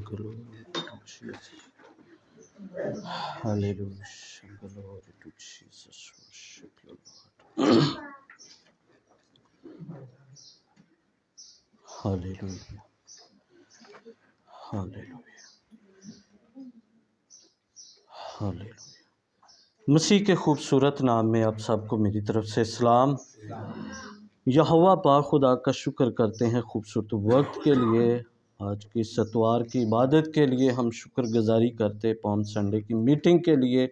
Glory to Jesus. Hallelujah. Glory to Jesus. Worship you, Lord. Hallelujah. Hallelujah. Hallelujah. مسیح کے خوبصورت نام میں آپ سب کو میری طرف سے سلام۔ یہوہ پاک خدا کا شکر کرتے ہیں خوبصورت وقت کے لیے، آج کی ستوار کی عبادت کے لیے ہم شکر گزاری کرتے، پام سنڈے کی میٹنگ کے لیے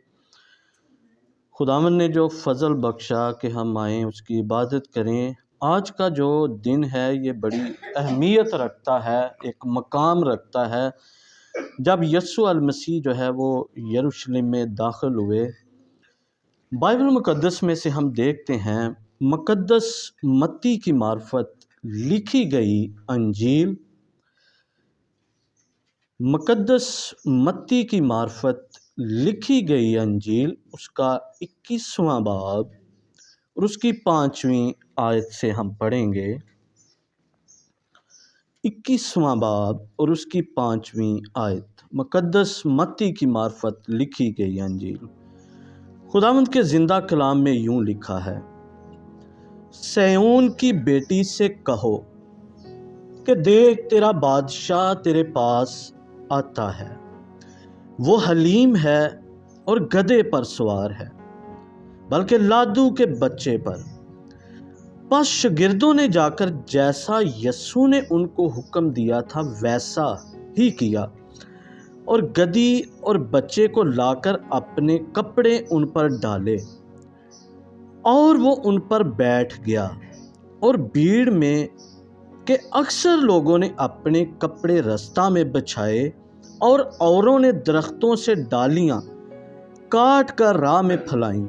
خداوند نے جو فضل بخشا کہ ہم آئیں اس کی عبادت کریں۔ آج کا جو دن ہے یہ بڑی اہمیت رکھتا ہے، ایک مقام رکھتا ہے جب یسوع المسیح جو ہے وہ یروشلم میں داخل ہوئے۔ بائبل مقدس میں سے ہم دیکھتے ہیں مقدس متی کی معرفت لکھی گئی انجیل، مقدس متی کی معرفت لکھی گئی انجیل، اس کا 21واں باب اور اس کی 5ویں آیت سے ہم پڑھیں گے۔ 21واں باب اور اس کی 5ویں آیت، مقدس متی کی معرفت لکھی گئی انجیل۔ خداوند کے زندہ کلام میں یوں لکھا ہے، سیون کی بیٹی سے کہو کہ دیکھ تیرا بادشاہ تیرے پاس آتا ہے، وہ حلیم ہے اور گدھے پر سوار ہے، بلکہ لادو کے بچے پر۔ پس شاگردوں نے جا کر جیسا یسوع نے ان کو حکم دیا تھا ویسا ہی کیا، اور گدھی اور بچے کو لا کر اپنے کپڑے ان پر ڈالے، اور وہ ان پر بیٹھ گیا۔ اور بھیڑ میں کہ اکثر لوگوں نے اپنے کپڑے رستہ میں بچھائے، اور اوروں نے درختوں سے ڈالیاں کاٹ کر راہ میں پھلائیں،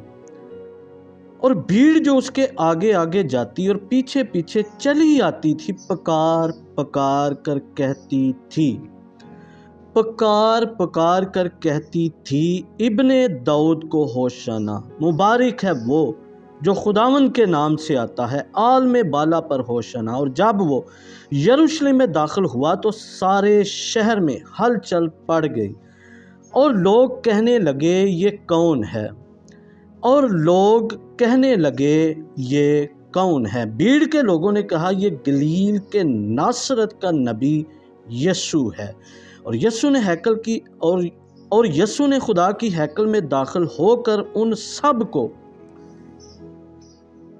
اور بھیڑ جو اس کے آگے آگے جاتی اور پیچھے پیچھے چلی آتی تھی پکار پکار کر کہتی تھی، پکار کر کہتی تھی، ابن داؤد کو ہوشنا، مبارک ہے وہ جو خداوند کے نام سے آتا ہے، عالم بالا پر ہوشنا۔ اور جب وہ یروشلم میں داخل ہوا تو سارے شہر میں ہلچل پڑ گئی، اور لوگ کہنے لگے یہ کون ہے؟ بھیڑ کے لوگوں نے کہا یہ گلیل کے ناصرت کا نبی یسوع ہے۔ اور یسوع نے خدا کی ہیکل میں داخل ہو کر ان سب کو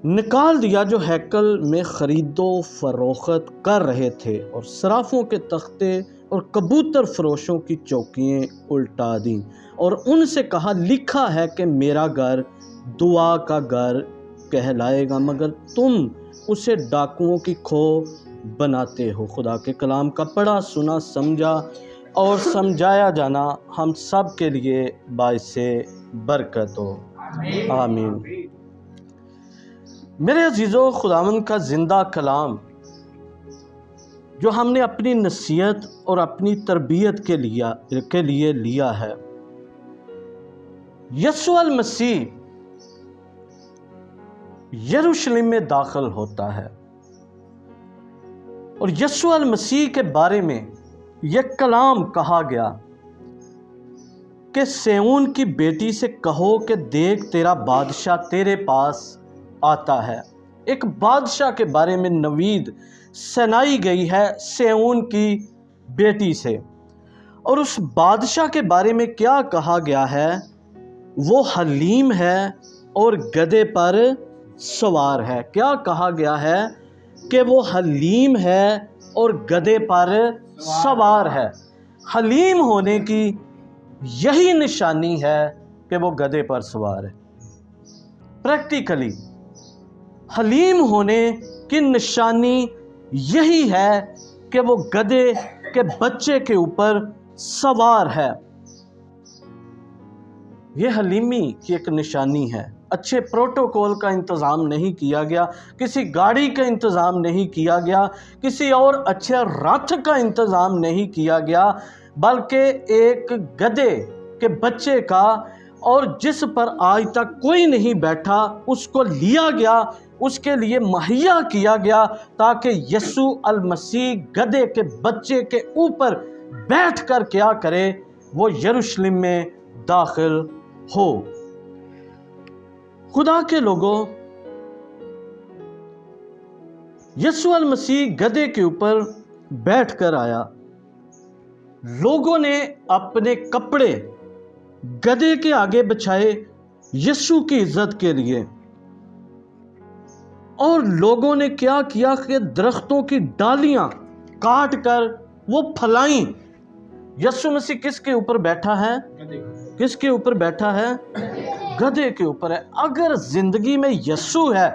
نکال دیا جو ہیکل میں خرید و فروخت کر رہے تھے، اور صرافوں کے تختے اور کبوتر فروشوں کی چوکیاں الٹا دیں، اور ان سے کہا لکھا ہے کہ میرا گھر دعا کا گھر کہلائے گا، مگر تم اسے ڈاکوؤں کی کھو بناتے ہو۔ خدا کے کلام کا پڑھا، سنا، سمجھا اور سمجھایا جانا ہم سب کے لیے باعث برکت ہو، آمین۔ میرے عزیزو، خداوند کا زندہ کلام جو ہم نے اپنی نصیحت اور اپنی تربیت کے لیے لیا ہے، یسوع المسیح یروشلم میں داخل ہوتا ہے، اور یسوع المسیح کے بارے میں یہ کلام کہا گیا کہ سیون کی بیٹی سے کہو کہ دیکھ تیرا بادشاہ تیرے پاس آتا ہے۔ ایک بادشاہ کے بارے میں نوید سنائی گئی ہے سیون کی بیٹی سے، اور اس بادشاہ کے بارے میں کیا کہا گیا ہے؟ وہ حلیم ہے اور گدھے پر سوار ہے۔ کیا کہا گیا ہے؟ کہ وہ حلیم ہے اور گدھے پر سوار ہے۔ حلیم ہونے کی یہی نشانی ہے کہ وہ گدھے پر سوار ہے۔ پریکٹیکلی حلیم ہونے کی نشانی یہی ہے کہ وہ گدھے کے بچے کے اوپر سوار ہے۔ یہ حلیمی کی ایک نشانی ہے۔ اچھے پروٹوکول کا انتظام نہیں کیا گیا، کسی گاڑی کا انتظام نہیں کیا گیا، کسی اور اچھے رتھ کا انتظام نہیں کیا گیا، بلکہ ایک گدھے کے بچے کا، اور جس پر آج تک کوئی نہیں بیٹھا، اس کو لیا گیا، اس کے لیے مہیا کیا گیا تاکہ یسوع المسیح گدھے کے بچے کے اوپر بیٹھ کر کیا کرے؟ وہ یروشلم میں داخل ہو۔ خدا کے لوگوں، یسوع المسیح گدھے کے اوپر بیٹھ کر آیا۔ لوگوں نے اپنے کپڑے گدھے کے آگے بچھائے یسوع کی عزت کے لیے، اور لوگوں نے کیا کیا کہ درختوں کی ڈالیاں کاٹ کر وہ پھلائیں۔ یسوع مسیح کس کے اوپر بیٹھا ہے؟ کس کے اوپر بیٹھا ہے؟ گدھے کے اوپر ہے۔ اگر زندگی میں یسوع ہے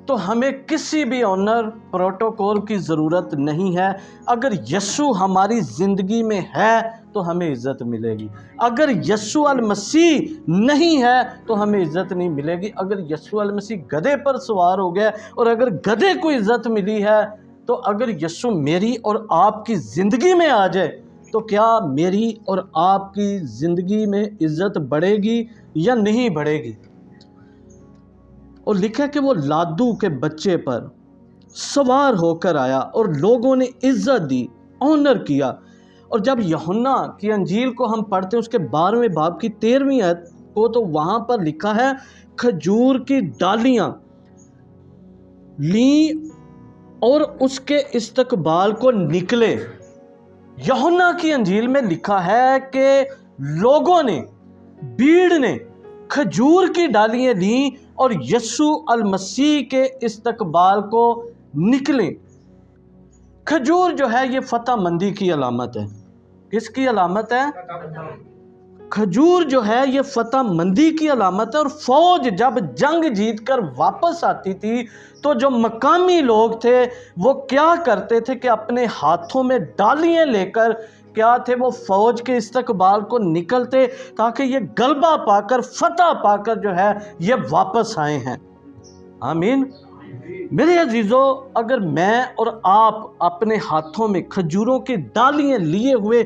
تو ہمیں کسی بھی آنر پروٹوکول کی ضرورت نہیں ہے۔ اگر یسوع ہماری زندگی میں ہے تو ہمیں عزت ملے گی۔ اگر یسوع المسیح نہیں ہے تو ہمیں عزت نہیں ملے گی۔ اگر یسوع المسیح گدھے پر سوار ہو گیا اور اگر گدھے کو عزت ملی ہے، تو اگر یسوع میری اور آپ کی زندگی میں آ جائے تو کیا میری اور آپ کی زندگی میں عزت بڑھے گی یا نہیں بڑھے گی؟ اور لکھا کہ وہ لادو کے بچے پر سوار ہو کر آیا اور لوگوں نے عزت دی، آنر کیا۔ اور جب یوحنا کی انجیل کو ہم پڑھتے ہیں، اس کے 12ویں باب کی 13ویں آیت کو، تو وہاں پر لکھا ہے کھجور کی ڈالیاں لیں اور اس کے استقبال کو نکلے۔ یوحنا کی انجیل میں لکھا ہے کہ لوگوں نے، بھیڑ نے کھجور کی ڈالیاں لیں اور یسوع المسیح کے استقبال کو نکلیں۔ کھجور جو ہے یہ فتح مندی کی علامت ہے۔ کس کی علامت ہے؟ کھجور جو ہے یہ فتح مندی کی علامت ہے۔ اور فوج جب جنگ جیت کر واپس آتی تھی تو جو مقامی لوگ تھے وہ کیا کرتے تھے کہ اپنے ہاتھوں میں ڈالیاں لے کر کیا تھے، وہ فوج کے استقبال کو نکلتے تاکہ یہ غلبہ پا کر، فتح پا کر جو ہے یہ واپس آئے ہیں۔ آمین۔ میرے عزیزو، اگر میں اور آپ اپنے ہاتھوں میں کھجوروں کی ڈالیاں لیے ہوئے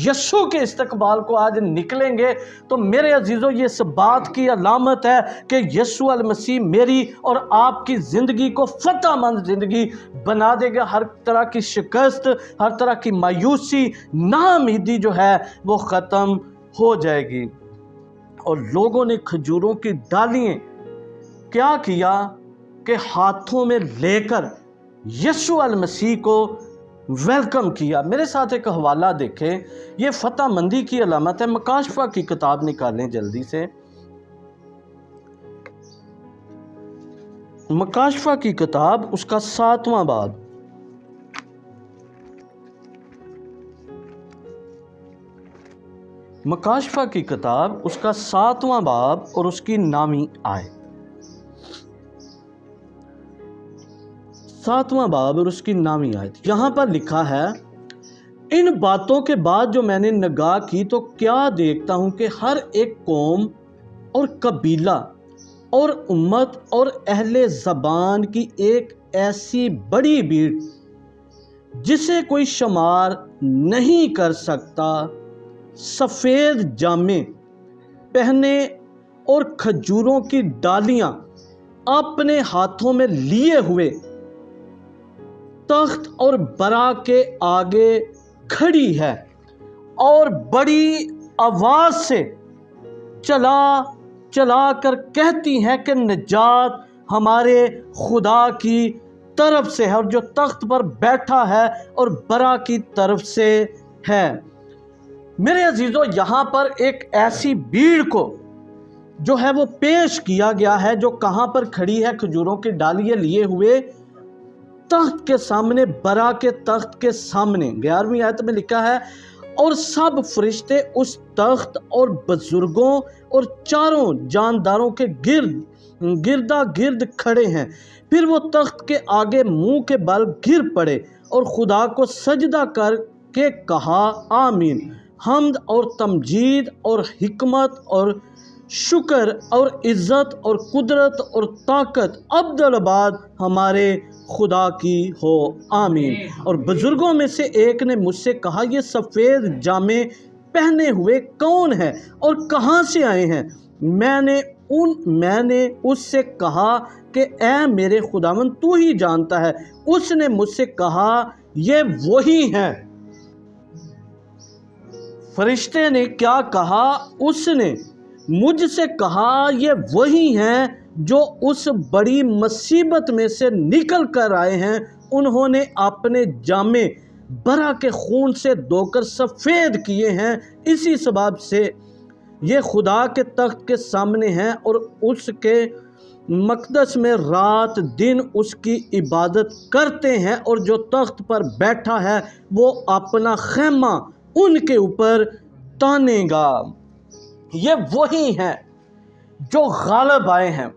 یسوع کے استقبال کو آج نکلیں گے تو میرے عزیزو یہ اس بات کی علامت ہے کہ یسوع المسیح میری اور آپ کی زندگی کو فتح مند زندگی بنا دے گا۔ ہر طرح کی شکست، ہر طرح کی مایوسی، ناامیدی جو ہے وہ ختم ہو جائے گی۔ اور لوگوں نے کھجوروں کی ڈالیاں کیا کیا کہ ہاتھوں میں لے کر یسوع المسیح کو ویلکم کیا۔ میرے ساتھ ایک حوالہ دیکھیں، یہ فتح مندی کی علامت ہے۔ مکاشفہ کی کتاب نکالیں جلدی سے۔ مکاشفہ کی کتاب، اس کا 7واں باب۔ مکاشفہ کی کتاب، اس کا 7واں باب اور اس کی 9ویں آیت۔ 7واں باب اور اس کی 9ویں آیت۔ یہاں پر لکھا ہے، ان باتوں کے بعد جو میں نے نگاہ کی تو کیا دیکھتا ہوں کہ ہر ایک قوم اور قبیلہ اور امت اور اہل زبان کی ایک ایسی بڑی بھیڑ جسے کوئی شمار نہیں کر سکتا، سفید جامے پہنے اور کھجوروں کی ڈالیاں اپنے ہاتھوں میں لیے ہوئے تخت اور برا کے آگے کھڑی ہے اور بڑی آواز سے چلا چلا کر کہتی ہیں کہ نجات ہمارے خدا کی طرف سے ہے اور جو تخت پر بیٹھا ہے اور برا کی طرف سے ہے۔ میرے عزیزو، یہاں پر ایک ایسی بھیڑ کو جو ہے وہ پیش کیا گیا ہے جو کہاں پر کھڑی ہے؟ کھجوروں کی ڈالیاں لیے ہوئے تخت کے سامنے، برا کے تخت کے سامنے۔ 11ویں آیت میں لکھا ہے، اور سب فرشتے اس تخت اور بزرگوں اور چاروں جانداروں کے گردا گرد کھڑے ہیں۔ پھر وہ تخت کے آگے منہ کے بل گر پڑے اور خدا کو سجدہ کر کے کہا، آمین، حمد اور تمجید اور حکمت اور شکر اور عزت اور قدرت اور طاقت ابدالآباد ہمارے خدا کی ہو، آمین۔ اور بزرگوں میں سے ایک نے مجھ سے کہا، یہ سفید جامے پہنے ہوئے کون ہیں اور کہاں سے آئے ہیں؟ میں نے اس سے کہا کہ اے میرے خداوند، تو ہی جانتا ہے۔ اس نے مجھ سے کہا، یہ وہی ہیں فرشتے نے کیا کہا؟ اس نے مجھ سے کہا یہ وہی ہیں جو اس بڑی مصیبت میں سے نکل کر آئے ہیں، انہوں نے اپنے جامے برا کے خون سے دھو کر سفید کیے ہیں، اسی سبب سے یہ خدا کے تخت کے سامنے ہیں اور اس کے مقدس میں رات دن اس کی عبادت کرتے ہیں، اور جو تخت پر بیٹھا ہے وہ اپنا خیمہ ان کے اوپر تانے گا۔ یہ وہی ہیں جو غالب آئے ہیں۔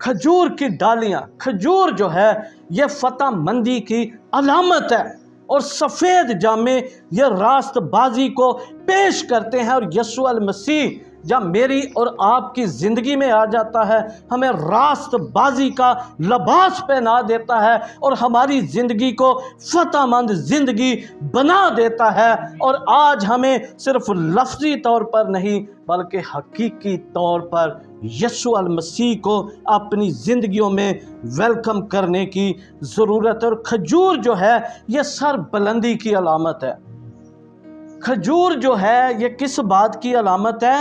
کھجور کی ڈالیاں، کھجور جو ہے یہ فتح مندی کی علامت ہے، اور سفید جامے یہ راست بازی کو پیش کرتے ہیں، اور یسوع المسیح جب میری اور آپ کی زندگی میں آ جاتا ہے ہمیں راست بازی کا لباس پہنا دیتا ہے اور ہماری زندگی کو فتح مند زندگی بنا دیتا ہے، اور آج ہمیں صرف لفظی طور پر نہیں بلکہ حقیقی طور پر یسوع المسیح کو اپنی زندگیوں میں ویلکم کرنے کی ضرورت ہے۔ اور کھجور جو ہے یہ سر بلندی کی علامت ہے۔ کھجور جو ہے یہ کس بات کی علامت ہے؟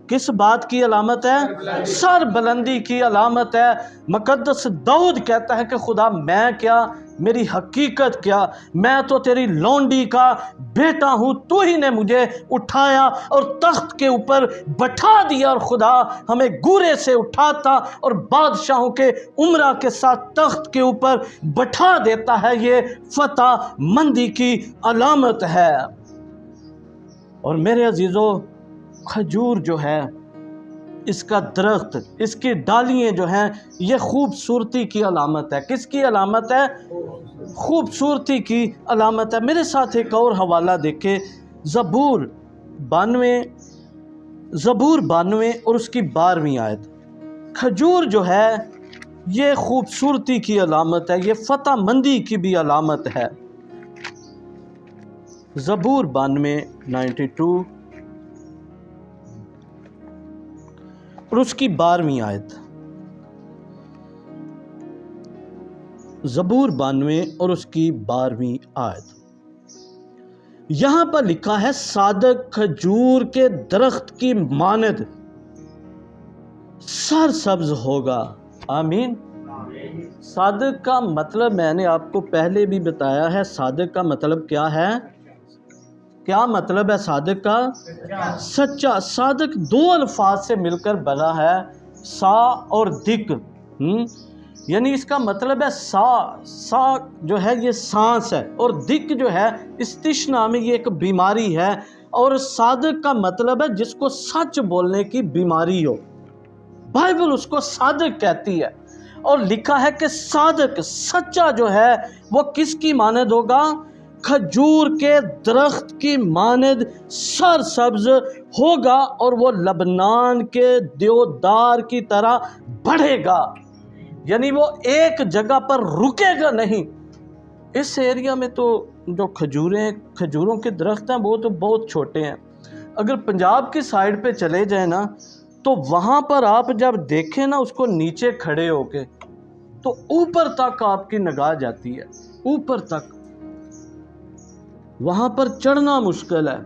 کس بات کی علامت ہے؟ سر بلندی کی علامت ہے۔ مقدس داؤد کہتا ہے کہ خدا میں کیا، میری حقیقت کیا، میں تو تیری لونڈی کا بیٹا ہوں، تو ہی نے مجھے اٹھایا اور تخت کے اوپر بٹھا دیا، اور خدا ہمیں گورے سے اٹھاتا اور بادشاہوں کے عمرہ کے ساتھ تخت کے اوپر بٹھا دیتا ہے۔ یہ فتح مندی کی علامت ہے۔ اور میرے عزیزو، کھجور جو ہے اس کا درخت، اس کی ڈالیاں جو ہیں یہ خوبصورتی کی علامت ہے۔ کس کی علامت ہے؟ خوبصورتی کی علامت ہے۔ میرے ساتھ ایک اور حوالہ دیکھیں، زبور 92 اور اس کی 12ویں آیت۔ کھجور جو ہے یہ خوبصورتی کی علامت ہے، یہ فتح مندی کی بھی علامت ہے۔ زبور 92 اور اس کی 12ویں آیت۔ زبور 92 اور اس کی 12ویں آیت۔ یہاں پر لکھا ہے صادق کھجور کے درخت کی مانند سر سبز ہوگا۔ آمین۔ صادق کا مطلب میں نے آپ کو پہلے بھی بتایا ہے، صادق کا مطلب کیا ہے؟ کیا مطلب ہے صادق کا؟ سچا۔ صادق دو الفاظ سے مل کر بنا ہے، سا اور دک۔ یعنی اس کا مطلب ہے سا جو ہے یہ سانس ہے، اور دک جو ہے استشنا میں یہ ایک بیماری ہے، اور صادق کا مطلب ہے جس کو سچ بولنے کی بیماری ہو۔ بائبل اس کو صادق کہتی ہے، اور لکھا ہے کہ صادق سچا جو ہے وہ کس کی مانند ہوگا؟ کھجور کے درخت کی مانند سر سبز ہوگا، اور وہ لبنان کے دیودار کی طرح بڑھے گا۔ یعنی وہ ایک جگہ پر رکے گا نہیں۔ اس ایریا میں تو جو کھجوروں کے درخت ہیں وہ تو بہت چھوٹے ہیں۔ اگر پنجاب کی سائیڈ پہ چلے جائیں نا تو وہاں پر آپ جب دیکھیں نا اس کو نیچے کھڑے ہو کے تو اوپر تک آپ کی نگاہ جاتی ہے، اوپر تک۔ وہاں پر چڑھنا مشکل ہے،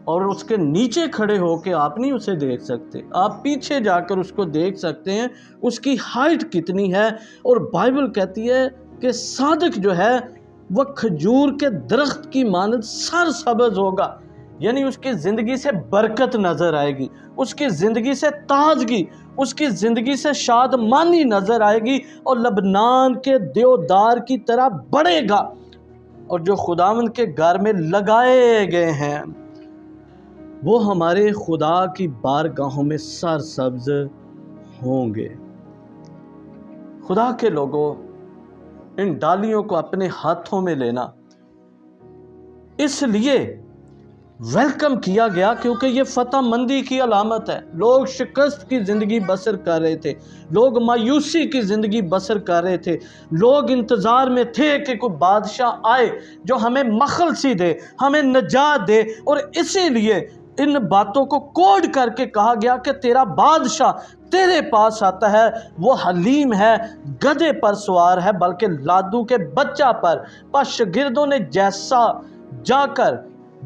اور اس کے نیچے کھڑے ہو کے آپ نہیں اسے دیکھ سکتے، آپ پیچھے جا کر اس کو دیکھ سکتے ہیں اس کی ہائٹ کتنی ہے۔ اور بائبل کہتی ہے کہ صادق جو ہے وہ کھجور کے درخت کی مانند سر سبز ہوگا، یعنی اس کی زندگی سے برکت نظر آئے گی، اس کی زندگی سے تازگی، اس کی زندگی سے شادمانی نظر آئے گی، اور لبنان کے دیودار کی طرح بڑھے گا، اور جو خداوند کے گھر میں لگائے گئے ہیں وہ ہمارے خدا کی بارگاہوں میں سر سبز ہوں گے۔ خدا کے لوگوں، ان ڈالیوں کو اپنے ہاتھوں میں لینا اس لیے ویلکم کیا گیا کیونکہ یہ فتح مندی کی علامت ہے۔ لوگ شکست کی زندگی بسر کر رہے تھے، لوگ مایوسی کی زندگی بسر کر رہے تھے، لوگ انتظار میں تھے کہ کوئی بادشاہ آئے جو ہمیں مخلصی دے، ہمیں نجات دے، اور اسی لیے ان باتوں کو کوڈ کر کے کہا گیا کہ تیرا بادشاہ تیرے پاس آتا ہے، وہ حلیم ہے، گدھے پر سوار ہے بلکہ لادو کے بچہ پر۔ پس شاگردوں نے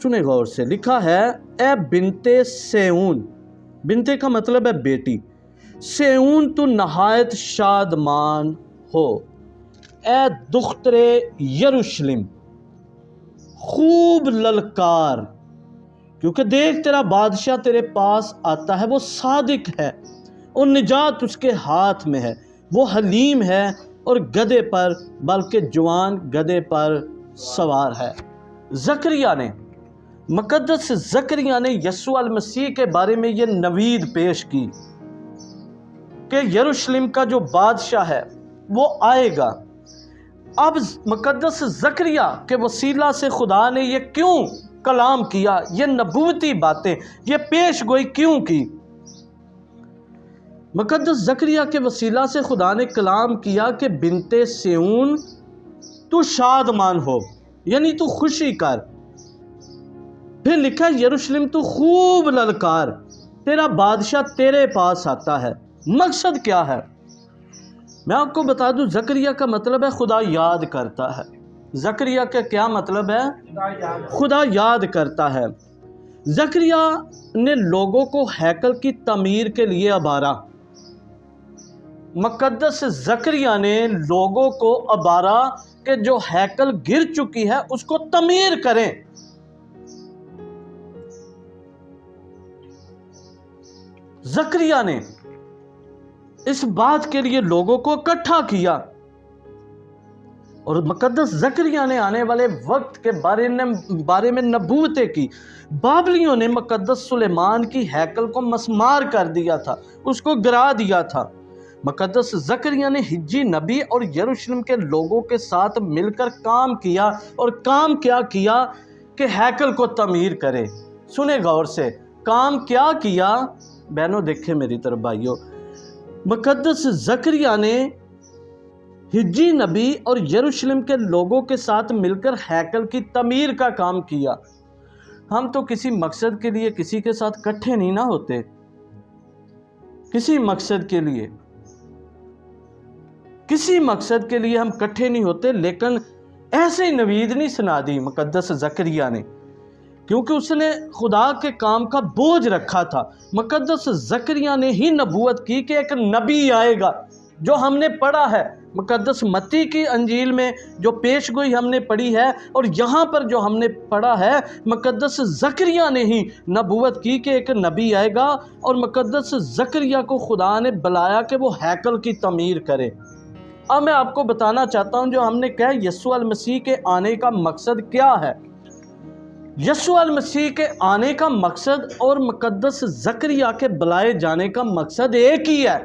سنیں غور سے، لکھا ہے اے بنتے سیون، بنتے کا مطلب ہے بیٹی، سیون تو نہایت شادمان ہو، اے دختر یروشلم خوب للکار، کیونکہ دیکھ تیرا بادشاہ تیرے پاس آتا ہے، وہ صادق ہے اور نجات اس کے ہاتھ میں ہے، وہ حلیم ہے اور گدھے پر، بلکہ جوان گدھے پر سوار ہے۔ زکریا نے، مقدس زکریا نے یسوع المسیح کے بارے میں یہ نوید پیش کی کہ یروشلم کا جو بادشاہ ہے وہ آئے گا۔ اب مقدس زکریا کے وسیلہ سے خدا نے یہ کیوں کلام کیا، یہ نبوتی باتیں، یہ پیش گوئی کیوں کی؟ مقدس زکریا کے وسیلہ سے خدا نے کلام کیا کہ بنتے سیون تو شادمان ہو، یعنی تو خوشی کر۔ پھر لکھا یروشلم تو خوب للکار، تیرا بادشاہ تیرے پاس آتا ہے۔ مقصد کیا ہے؟ میں آپ کو بتا دوں، زکریا کا مطلب ہے خدا یاد کرتا ہے۔ زکریا کا کیا مطلب ہے؟ خدا یاد کرتا ہے۔ زکریا نے لوگوں کو ہیکل کی تعمیر کے لیے ابھارا، مقدس زکریا نے لوگوں کو ابھارا کہ جو ہیکل گر چکی ہے اس کو تعمیر کریں۔ زکریا نے اس بات کے لیے لوگوں کو اکٹھا کیا، اور مقدس زکریا نے آنے والے وقت کے بارے میں نبوتیں کی۔ بابلیوں نے مقدس سلیمان کی ہیکل کو مسمار کر دیا تھا، اس کو گرا دیا تھا۔ مقدس زکریا نے حجی نبی اور یروشلم کے لوگوں کے ساتھ مل کر کام کیا، اور کام کیا کیا کہ ہیکل کو تعمیر کرے۔ سنیں غور سے، کام کیا کیا؟ بہنوں دیکھیں میری طرف بھائیوں، مقدس زکریا نے حجی نبی اور یروشلم کے لوگوں کے ساتھ مل کر ہیکل کی تعمیر کا کام کیا۔ ہم تو کسی مقصد کے لیے کسی کے ساتھ اکٹھے نہیں نہ ہوتے، کسی مقصد کے لیے ہم اکٹھے نہیں ہوتے، لیکن ایسے ہی نوید نہیں سنا دی مقدس زکریا نے، کیونکہ اس نے خدا کے کام کا بوجھ رکھا تھا۔ مقدس زکریا نے ہی نبوت کی کہ ایک نبی آئے گا، جو ہم نے پڑھا ہے مقدس متی کی انجیل میں، جو پیش گوئی ہم نے پڑھی ہے، اور یہاں پر جو ہم نے پڑھا ہے مقدس زکریا نے ہی نبوت کی کہ ایک نبی آئے گا، اور مقدس زکریا کو خدا نے بلایا کہ وہ ہیکل کی تعمیر کرے۔ اب میں آپ کو بتانا چاہتا ہوں، جو ہم نے کہا یسوع المسیح کے آنے کا مقصد کیا ہے۔ یسوع المسیح کے آنے کا مقصد اور مقدس زکریا کے بلائے جانے کا مقصد ایک ہی ہے۔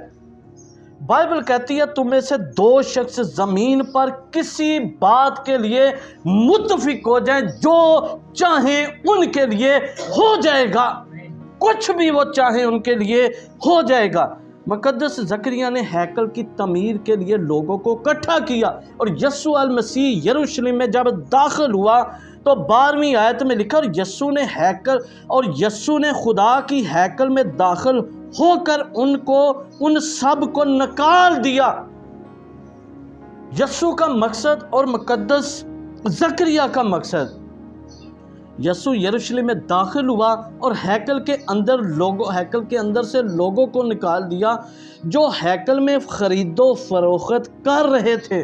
بائبل کہتی ہے تم میں سے دو شخص زمین پر کسی بات کے لیے متفق ہو جائیں، جو چاہیں ان کے لیے ہو جائے گا، کچھ بھی وہ چاہیں ان کے لیے ہو جائے گا۔ مقدس زکریا نے ہیکل کی تعمیر کے لیے لوگوں کو اکٹھا کیا، اور یسوع المسیح یروشلم میں جب داخل ہوا تو 12ویں آیت میں لکھا، اور یسوع نے خدا کی ہیکل میں داخل ہو کر ان سب کو نکال دیا۔ یسوع کا مقصد اور مقدس زکریا کا مقصد، یسوع یروشلم میں داخل ہوا اور ہیکل کے اندر سے لوگوں کو نکال دیا جو ہیکل میں خرید و فروخت کر رہے تھے۔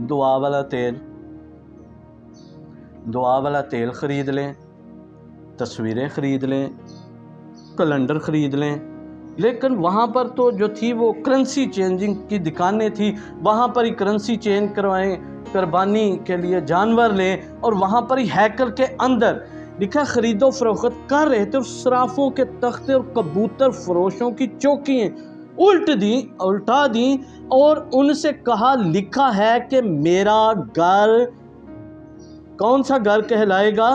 دعا والا تیل خرید لیں، تصویریں خرید لیں، کیلنڈر خرید لیں، لیکن وہاں پر تو جو تھی وہ کرنسی چینجنگ کی دکانیں تھی، وہاں پر ہی کرنسی چینج کروائیں، قربانی کے لیے جانور لیں، اور وہاں پر ہی ہیکل کے اندر لکھا خرید و فروخت کر رہے تھے، اور صرافوں کے تختے اور کبوتر فروشوں کی چوکیاں الٹا دیں، اور ان سے کہا لکھا ہے کہ میرا گھر کون سا گھر کہلائے گا؟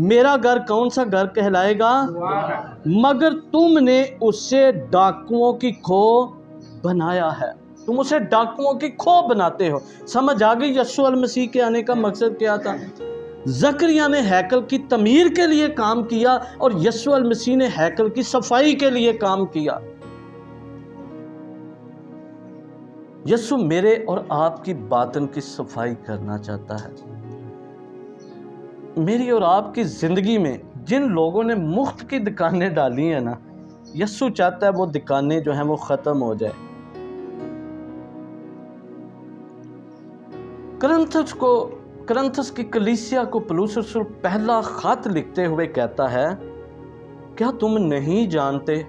میرا گھر کون سا گھر کہلائے گا؟ مگر تم نے اسے ڈاکوؤں کی کھو بنایا ہے۔ تم اسے ڈاکوؤں کی کھو بناتے ہو۔ سمجھ آ گئی یسوع المسیح کے آنے کا مقصد کیا تھا؟ زکریا نے ہیکل کی تعمیر کے لیے کام کیا، اور یسوع المسیح نے ہیکل کی صفائی کے لیے کام کیا۔ یسوع میرے اور آپ کی باطن کی صفائی کرنا چاہتا ہے۔ میری اور آپ کی زندگی میں جن لوگوں نے مفت کی دکانیں ڈالی ہیں نا، یسوع چاہتا ہے وہ دکانیں جو ہیں وہ ختم ہو جائے۔ کرنتھس کی کلیسیا کو پولس رسول پہلا خط لکھتے ہوئے کہتا ہے، کیا تم نہیں جانتے؟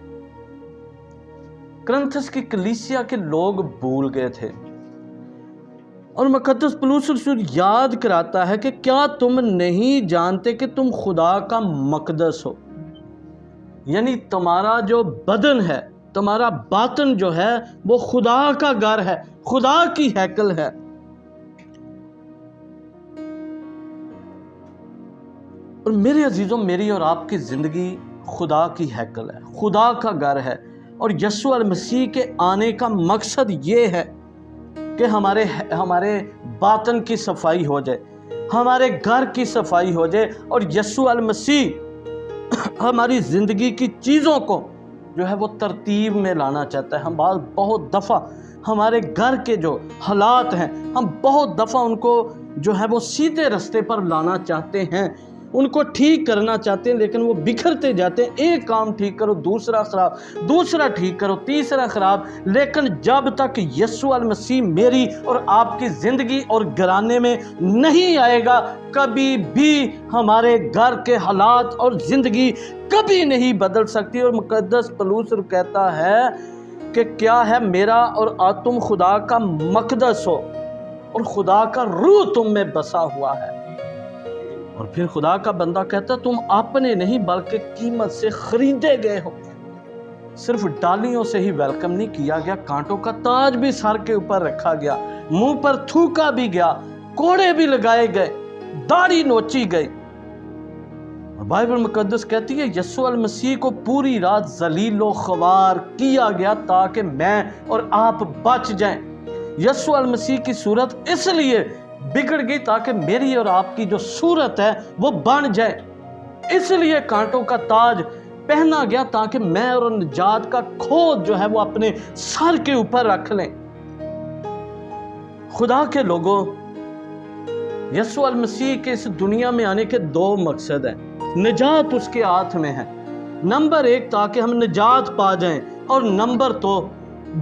کرنتھس کی کلیسیا کے لوگ بھول گئے تھے، اور مقدس پولس رسول یاد کراتا ہے کہ کیا تم نہیں جانتے کہ تم خدا کا مقدس ہو؟ یعنی تمہارا جو بدن ہے، تمہارا باطن جو ہے وہ خدا کا گھر ہے، خدا کی ہیکل ہے۔ اور میرے عزیزوں، میری اور آپ کی زندگی خدا کی ہیکل ہے، خدا کا گھر ہے، اور یسوع المسیح کے آنے کا مقصد یہ ہے کہ ہمارے باطن کی صفائی ہو جائے، ہمارے گھر کی صفائی ہو جائے، اور یسوع المسیح ہماری زندگی کی چیزوں کو جو ہے وہ ترتیب میں لانا چاہتا ہے۔ ہم بہت دفعہ ہمارے گھر کے جو حالات ہیں، ہم بہت دفعہ ان کو جو ہے وہ سیدھے رستے پر لانا چاہتے ہیں، ان کو ٹھیک کرنا چاہتے ہیں، لیکن وہ بکھرتے جاتے ہیں۔ ایک کام ٹھیک کرو، دوسرا خراب، دوسرا ٹھیک کرو، تیسرا خراب۔ لیکن جب تک یسوع المسیح میری اور آپ کی زندگی اور گھرانے میں نہیں آئے گا، کبھی بھی ہمارے گھر کے حالات اور زندگی کبھی نہیں بدل سکتی۔ اور مقدس پولس کہتا ہے کہ کیا ہے، میرا اور تم خدا کا مقدس ہو، اور خدا کا روح تم میں بسا ہوا ہے۔ اور پھر خدا کا بندہ کہتا ہے، تم اپنے نہیں بلکہ قیمت سے خریدے گئے ہو۔ صرف ڈالیوں سے ہی ویلکم نہیں کیا گیا، کانٹوں کا تاج بھی سر کے اوپر رکھا گیا، منہ پر تھوکا بھی گیا، کوڑے بھی لگائے گئے، داڑھی نوچی گئی۔ بائبل مقدس کہتی ہے یسوع المسیح کو پوری رات ذلیل و خوار کیا گیا تاکہ میں اور آپ بچ جائیں۔ یسوع المسیح کی صورت اس لیے بگڑ گئی تاکہ میری اور آپ کی جو صورت ہے وہ بن جائے۔ اس لیے کانٹوں کا تاج پہنا گیا تاکہ میں اور نجات کا کھود جو ہے وہ اپنے سر کے اوپر رکھ لیں۔ خدا کے لوگوں، یسوع المسیح کے اس دنیا میں آنے کے دو مقصد ہیں۔ نجات اس کے ہاتھ میں ہے، نمبر 1 تاکہ ہم نجات پا جائیں، اور نمبر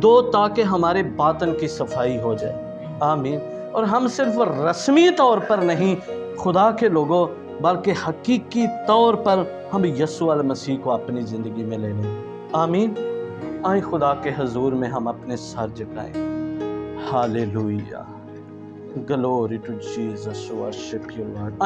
2 تاکہ ہمارے باطن کی صفائی ہو جائے۔ آمین۔ اور ہم صرف رسمی طور پر نہیں خدا کے لوگوں، بلکہ حقیقی طور پر ہم یسوع المسیح کو اپنی زندگی میں لے لیں۔ آمین۔ آئیں خدا کے حضور میں ہم اپنے سر جھکائیں۔ Hallelujah, glory to Jesus, worship you lord.